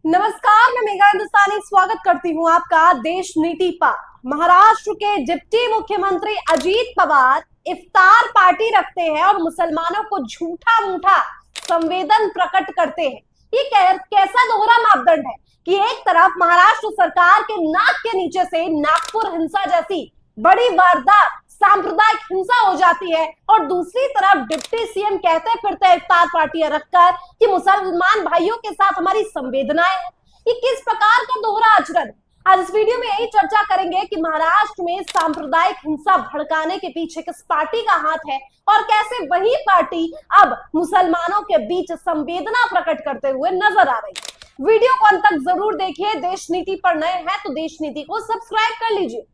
नमस्कार, मैं मेघा हिंदुस्तानी स्वागत करती हूँ आपका देश नीति पर। महाराष्ट्र के डिप्टी मुख्यमंत्री अजीत पवार इफ्तार पार्टी रखते हैं और मुसलमानों को झूठा मूठा संवेदन प्रकट करते हैं। ये कैसा दोहरा मापदंड है कि एक तरफ महाराष्ट्र सरकार के नाक के नीचे से नागपुर हिंसा जैसी बड़ी वारदात सांप्रदायिक हिंसा हो जाती है और दूसरी तरफ डिप्टी सीएम कहते फिरते इफ्तार पार्टियां रखकर कि मुसलमान भाइयों के साथ हमारी संवेदनाएं हैं। ये किस प्रकार का दोहरा आचरण? आज इस वीडियो में यही चर्चा करेंगे कि महाराष्ट्र में सांप्रदायिक हिंसा भड़काने के पीछे किस पार्टी का हाथ है और कैसे वही पार्टी अब मुसलमानों के बीच संवेदना प्रकट करते हुए नजर आ रही है। वीडियो को अंत तक जरूर देखिए। देश नीति पर नए हैं तो देश नीति को सब्सक्राइब कर लीजिए।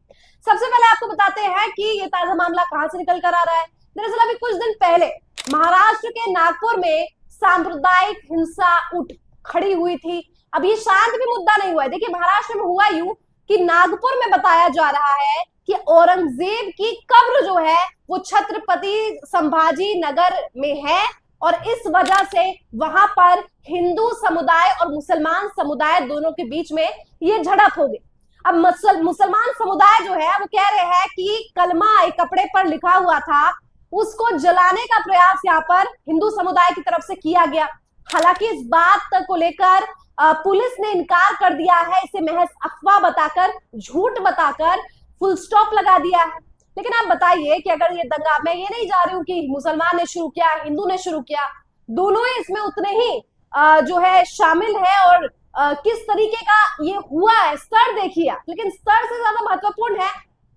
सबसे पहले आपको बताते हैं कि ये ताजा मामला कहां से निकल कर आ रहा है। दरअसल अभी कुछ दिन पहले महाराष्ट्र के नागपुर में सांप्रदायिक हिंसा उठ खड़ी हुई थी। अब ये शांत भी मुद्दा नहीं हुआ है। देखिए, महाराष्ट्र में हुआ यूं कि नागपुर में बताया जा रहा है कि औरंगजेब की कब्र जो है वो छत्रपति संभाजी नगर में है और इस वजह से वहां पर हिंदू समुदाय और मुसलमान समुदाय दोनों के बीच में ये झड़प हो गई। अब मुसलमान समुदाय जो है वो कह रहे हैं कि कलमा एक कपड़े पर लिखा हुआ था, उसको जलाने का प्रयास यहाँ पर हिंदू समुदाय की तरफ से किया गया। हालांकि इस बात को लेकर पुलिस ने इनकार कर दिया है, इसे महज अफवाह बताकर, झूठ बताकर फुल स्टॉप लगा दिया है। लेकिन आप बताइए कि अगर ये दंगा, मैं ये नहीं जा रही हूँ कि मुसलमान ने शुरू किया, हिंदू ने शुरू किया, दोनों ही इसमें उतने ही जो है शामिल है और किस तरीके का ये हुआ है स्तर देखिए। लेकिन स्तर से ज्यादा महत्वपूर्ण है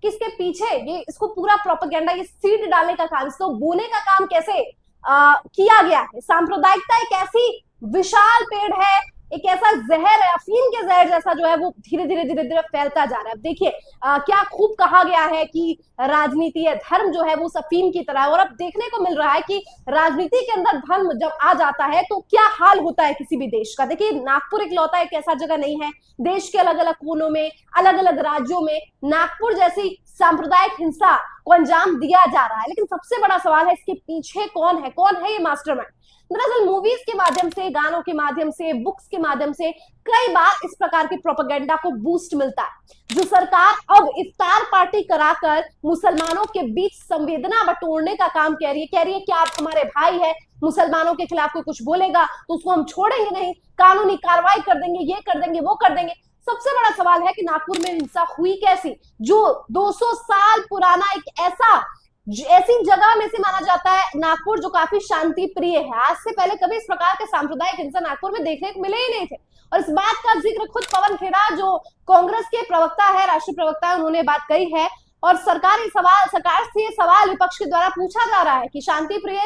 कि इसके पीछे ये इसको पूरा प्रोपेगेंडा, ये सीड डालने का काम, इसको बोने का काम कैसे किया गया है। सांप्रदायिकता एक ऐसी विशाल पेड़ है, एक ऐसा जहर है, अफीम के जहर जैसा जो है वो धीरे धीरे फैलता जा रहा है। देखिए क्या खूब कहा गया है कि राजनीति है, धर्म जो है वो अफीम की तरह है और अब देखने को मिल रहा है कि राजनीति के अंदर धर्म जब आ जाता है तो क्या हाल होता है किसी भी देश का। देखिए, नागपुर इकलौता एक ऐसा जगह नहीं है, देश के अलग अलग कोनों में, अलग अलग राज्यों में नागपुर जैसी सांप्रदायिक हिंसा को अंजाम दिया जा रहा है। लेकिन सबसे बड़ा सवाल है इसके पीछे कौन है, कौन है ये मास्टरमाइंड। दरअसल मूवीज के माध्यम से, गानों के माध्यम से, बुक्स के माध्यम से कई बार इस प्रकार की प्रोपेगेंडा को बूस्ट मिलता है। जो सरकार अब इफ्तार पार्टी कराकर मुसलमानों के बीच संवेदना बटोरने का काम कह रही है कि आप हमारे भाई है, मुसलमानों के खिलाफ कोई कुछ बोलेगा तो उसको हम छोड़ेंगे नहीं, कानूनी कार्रवाई कर देंगे, ये कर देंगे, वो कर देंगे। सबसे बड़ा सवाल है कि नागपुर में हिंसा हुई कैसी, जो 200 साल पुराना एक ऐसी जगह में से माना जाता है नागपुर जो काफी शांति प्रिय है। आज से पहले कभी इस प्रकार के सांप्रदायिक हिंसा नागपुर में देखने को मिले ही नहीं थे और इस बात का जिक्र खुद पवन खेड़ा जो कांग्रेस के प्रवक्ता है, राष्ट्रीय प्रवक्ता है, उन्होंने बात कही है। और सरकार से सवाल विपक्ष के द्वारा पूछा जा रहा है कि शांति प्रिय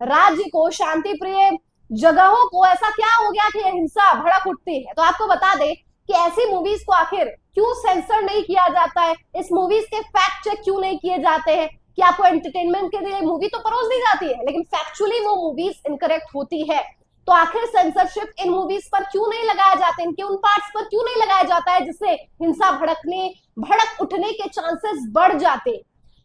राज्य को, शांति प्रिय जगहों को ऐसा क्या हो गया कि हिंसा भड़क उठती है। तो आपको बता दें कि ऐसी मूवीज को आखिर क्यों सेंसर नहीं किया जाता है, इस मूवीज के फैक्ट चेक क्यों नहीं किए जाते हैं कि आपको एंटरटेनमेंट के लिए मूवी तो परोस दी जाती है लेकिन फैक्चुअली वो मूवीज इनकरेक्ट होती है। तो आखिर सेंसरशिप इन मूवीज पर क्यों नहीं लगाया जाता, इनके उन पार्ट्स पर क्यों नहीं लगाया जाता है जिससे हिंसा भड़क उठने के चांसेस बढ़ जाते।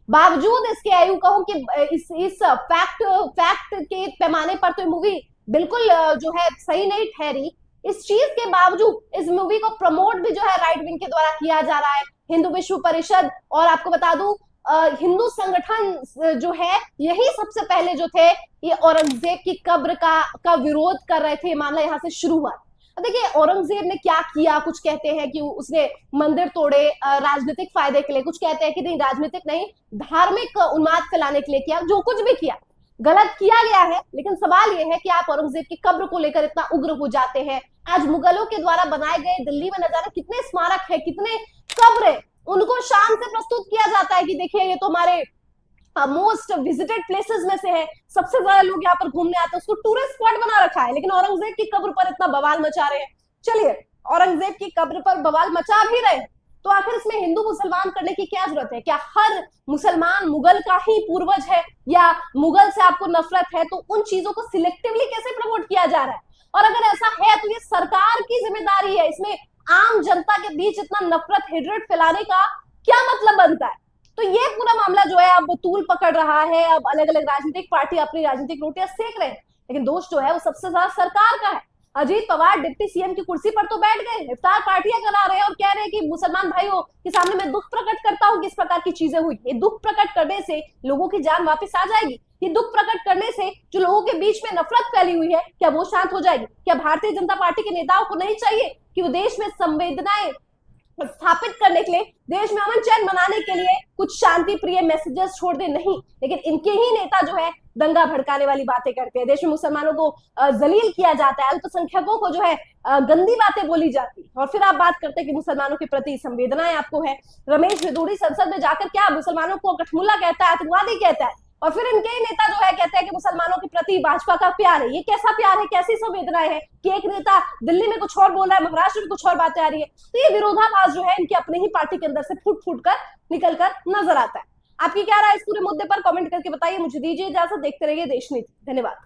बावजूद इसके आयु कहूं कि इस फैक्ट के पैमाने पर तो मूवी बिल्कुल जो है सही नहीं ठहरी। इस चीज के बावजूद इस मूवी को प्रमोट भी जो है राइट विंग के द्वारा किया जा रहा है। हिंदू विश्व परिषद और आपको बता दूं हिंदू संगठन जो है यही सबसे पहले जो थे ये औरंगजेब की कब्र का विरोध कर रहे थे। मामला यहाँ से शुरू हुआ। देखिए औरंगजेब ने क्या किया, कुछ कहते हैं कि उसने मंदिर तोड़े राजनीतिक फायदे के लिए, कुछ कहते हैं कि नहीं राजनीतिक नहीं धार्मिक उन्माद फैलाने के लिए किया। जो कुछ भी किया गलत किया गया है, लेकिन सवाल यह है कि आप औरंगजेब की कब्र को लेकर इतना उग्र हो जाते हैं। आज मुगलों के द्वारा बनाए गए दिल्ली में नजारा कितने स्मारक है, कितने कब्र है, उनको शान से प्रस्तुत किया जाता है कि देखिए ये तो हमारे मोस्ट विजिटेड प्लेसेस में से है, सबसे ज्यादा लोग यहाँ पर घूमने आते हैं, उसको टूरिस्ट स्पॉट बना रखा है। लेकिन औरंगजेब की कब्र पर इतना बवाल मचा रहे हैं। चलिए औरंगजेब की कब्र पर बवाल मचा भी रहे तो आखिर इसमें हिंदू मुसलमान करने की क्या जरूरत है? क्या हर मुसलमान मुगल का ही पूर्वज है या मुगल से आपको नफरत है? तो उन चीजों को सिलेक्टिवली कैसे प्रमोट किया जा रहा है? और अगर ऐसा है तो ये सरकार की जिम्मेदारी है। इसमें आम जनता के बीच इतना नफरत, हेट्रेड फैलाने का क्या मतलब बनता है? तो ये पूरा मामला जो है अब वो तूल पकड़ रहा है। अब अलग अलग राजनीतिक पार्टी अपनी राजनीतिक रोटियां सेक रहे हैं, लेकिन दोष जो है वो सबसे ज्यादा सरकार का है। अजीत पवार डिप्टी सीएम की कुर्सी पर तो बैठ गए, इफ्तार पार्टियां करा रहे हैं और कह रहे हैं कि मुसलमान भाइयों के सामने मैं दुख प्रकट करता हूं कि इस प्रकार की चीजें हुई। ये दुख प्रकट करने से लोगों की जान वापस आ जाएगी? ये दुख प्रकट करने से जो लोगों के बीच में नफरत फैली हुई है, क्या वो शांत हो जाएगी? क्या भारतीय जनता पार्टी के नेताओं को नहीं चाहिए कि वो देश में संवेदनाएं स्थापित करने के लिए, देश में अमन चैन मनाने के लिए कुछ शांति प्रिय मैसेजेस छोड़ दे? नहीं, लेकिन इनके ही नेता जो है दंगा भड़काने वाली बातें करते हैं, देश में मुसलमानों को जलील किया जाता है, अल्पसंख्यकों को जो है गंदी बातें बोली जाती, और फिर आप बात करते हैं कि मुसलमानों के प्रति संवेदनाएं आपको है। रमेश भिदूड़ी संसद में जाकर क्या मुसलमानों को कठमुल्ला कहता है, आतंकवादी कहता है, और फिर इनके ही नेता जो है कहते हैं कि मुसलमानों के प्रति भाजपा का प्यार है। ये कैसा प्यार है, कैसी संवेदनाएं है कि एक नेता दिल्ली में कुछ और बोल रहा है, महाराष्ट्र में कुछ और बातें आ रही है? तो ये विरोधाभास जो है इनकी अपनी ही पार्टी के अंदर से फूट फूट कर निकल कर नजर आता है। आपकी क्या राय इस पूरे मुद्दे पर? कमेंट करके बताइए। मुझे दीजिए इजाजत, देखते रहिए देश नीति। धन्यवाद।